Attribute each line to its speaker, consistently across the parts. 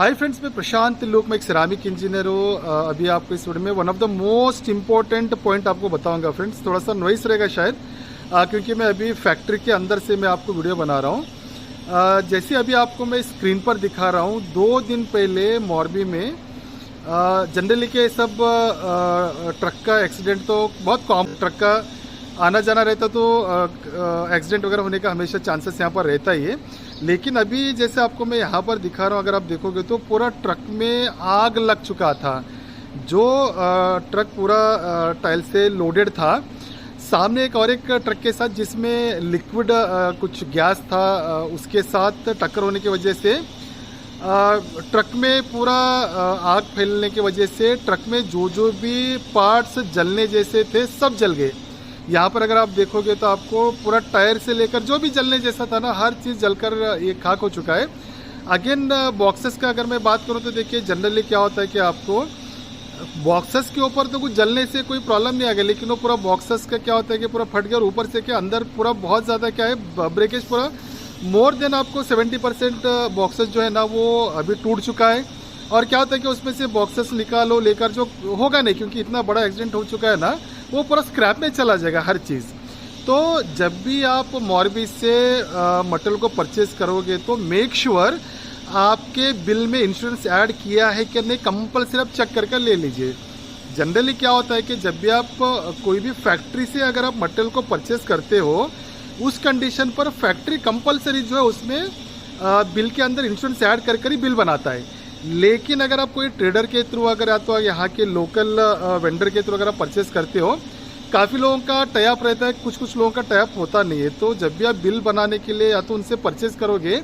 Speaker 1: Hi friends, मैं प्रशांत लोक, मैं एक सिरामिक इंजीनियर हूँ। अभी आपको इस वीडियो में one of the most important point आपको बताऊंगा फ्रेंड्स। थोड़ा सा नॉइस रहेगा शायद, क्योंकि मैं अभी फैक्ट्री के अंदर से मैं आपको वीडियो बना रहा हूँ। जैसे अभी आपको मैं स्क्रीन पर दिखा रहा हूँ, 2 दिन पहले मोरबी में जनरली के सब ट्रक का एक्सीडेंट तो बहुत कॉमन, ट्रक का आना जाना रहता तो एक्सीडेंट वगैरह होने का हमेशा चांसेस यहाँ पर रहता ही है। लेकिन अभी जैसे आपको मैं यहाँ पर दिखा रहा हूँ, अगर आप देखोगे तो पूरा ट्रक में आग लग चुका था। जो ट्रक पूरा टाइल से लोडेड था, सामने एक और एक ट्रक के साथ जिसमें लिक्विड कुछ गैस था, उसके साथ टक्कर होने की वजह से ट्रक में पूरा आग फैलने की वजह से ट्रक में जो भी पार्ट्स जलने जैसे थे सब जल गए। यहाँ पर अगर आप देखोगे तो आपको पूरा टायर से लेकर जो भी जलने जैसा था ना, हर चीज़ जलकर ये खाक हो चुका है। अगेन बॉक्सेस का अगर मैं बात करूँ तो देखिए, जनरली क्या होता है कि आपको बॉक्सेस के ऊपर तो कुछ जलने से कोई प्रॉब्लम नहीं आ गया, लेकिन वो पूरा बॉक्सेस का क्या होता है कि पूरा फट गया और ऊपर से क्या अंदर पूरा बहुत ज़्यादा क्या है, ब्रेकेज पूरा मोर देन आपको 70% बॉक्सेस जो है ना वो अभी टूट चुका है। और क्या होता है कि उसमें से बॉक्सेस निकालो लेकर जो होगा नहीं, क्योंकि इतना बड़ा एक्सीडेंट हो चुका है ना, वो पूरा स्क्रैप में चला जाएगा हर चीज़। तो जब भी आप मोरबी से मटेरियल को परचेज करोगे तो मेक श्योर आपके बिल में इंश्योरेंस ऐड किया है कि नहीं, कंपल्सरी आप चेक करके ले लीजिए। जनरली क्या होता है कि जब भी आप कोई भी फैक्ट्री से अगर आप मटेरियल को परचेज करते हो, उस कंडीशन पर फैक्ट्री कंपल्सरी जो है उसमें बिल के अंदर इंश्योरेंस ऐड कर ही बिल बनाता है। लेकिन अगर आप कोई ट्रेडर के थ्रू, अगर या तो यहाँ के लोकल वेंडर के थ्रू अगर आप परचेस करते हो, काफ़ी लोगों का टैप रहता है, कुछ लोगों का टैप होता नहीं है। तो जब भी आप बिल बनाने के लिए या तो उनसे परचेस करोगे,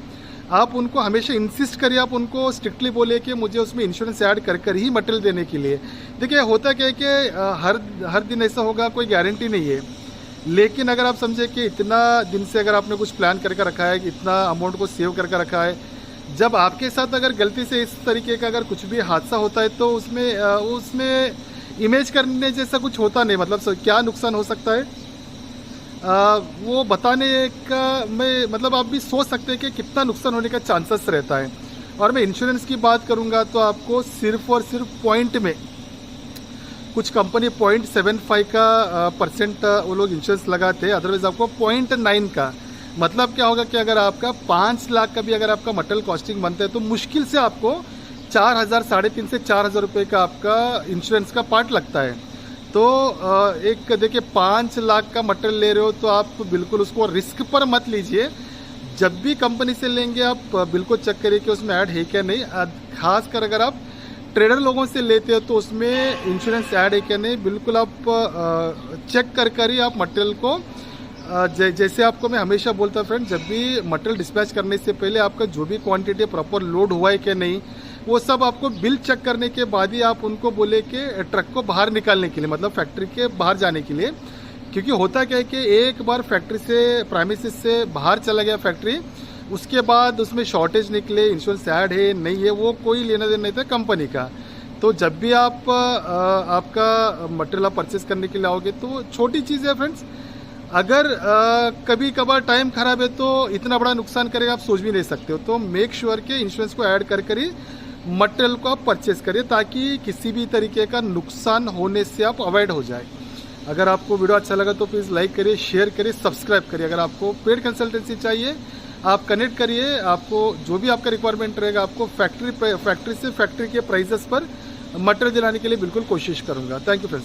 Speaker 1: आप उनको हमेशा इंसिस्ट करिए, आप उनको स्ट्रिक्टली बोलिए कि मुझे उसमें इंश्योरेंस ऐड कर ही मटेरियल देने के लिए। देखिए होता क्या है कि हर दिन ऐसा होगा, कोई गारंटी नहीं है। लेकिन अगर आप समझे कि इतना दिन से अगर आपने कुछ प्लान करके रखा है, इतना अमाउंट को सेव करके रखा है, जब आपके साथ अगर गलती से इस तरीके का अगर कुछ भी हादसा होता है तो उसमें इमेज करने जैसा कुछ होता नहीं। मतलब क्या नुकसान हो सकता है वो बताने का मतलब आप भी सोच सकते हैं कि कितना नुकसान होने का चांसेस रहता है। और मैं इंश्योरेंस की बात करूंगा तो आपको सिर्फ और सिर्फ पॉइंट में, कुछ कंपनी 0.75 का % वो लोग इंश्योरेंस लगाते हैं, अदरवाइज आपको 0.9 का। मतलब क्या होगा कि अगर आपका 5 लाख का भी अगर आपका मटेरियल कॉस्टिंग बनता है तो मुश्किल से आपको 4,000, 3,500 से 4,000 रुपये का आपका इंश्योरेंस का पार्ट लगता है। तो एक देखिए, 5 लाख का मटेरियल ले रहे हो तो आप बिल्कुल उसको रिस्क पर मत लीजिए। जब भी कंपनी से लेंगे आप बिल्कुल चेक करिए कि उसमें ऐड है क्या नहीं। खासकर अगर आप ट्रेडर लोगों से लेते हो तो उसमें इंश्योरेंस ऐड है क्या नहीं, बिल्कुल आप चेक कर ही आप मटेरियल को जैसे आपको मैं हमेशा बोलता हूँ फ्रेंड, जब भी मटेरियल डिस्पैच करने से पहले आपका जो भी क्वांटिटी प्रॉपर लोड हुआ है कि नहीं, वो सब आपको बिल चेक करने के बाद ही आप उनको बोले कि ट्रक को बाहर निकालने के लिए, मतलब फैक्ट्री के बाहर जाने के लिए। क्योंकि होता क्या है कि एक बार फैक्ट्री से, प्रेमिसेस से बाहर चला गया फैक्ट्री, उसके बाद उसमें शॉर्टेज निकले, इंश्योरेंस ऐड है नहीं है, वो कोई लेना देना नहीं था कंपनी का। तो जब भी आप आपका मटेरियल परचेस करने के लिए आओगे तो छोटी चीज़ है फ्रेंड्स, अगर कभी कभार टाइम खराब है तो इतना बड़ा नुकसान करेगा आप सोच भी नहीं सकते हो। तो मेक श्योर के इंश्योरेंस को ऐड कर ही मटेरियल को आप परचेस करिए, ताकि किसी भी तरीके का नुकसान होने से आप अवॉइड हो जाए। अगर आपको वीडियो अच्छा लगा तो प्लीज़ लाइक करिए, शेयर करिए, सब्सक्राइब करिए। अगर आपको पेड कंसल्टेंसी चाहिए आप कनेक्ट करिए, आपको जो भी आपका रिक्वायरमेंट रहेगा, आपको फैक्ट्री से फैक्ट्री के प्राइसेस पर मटेरियल दिलाने के लिए बिल्कुल कोशिश करूँगा। Thank you friends.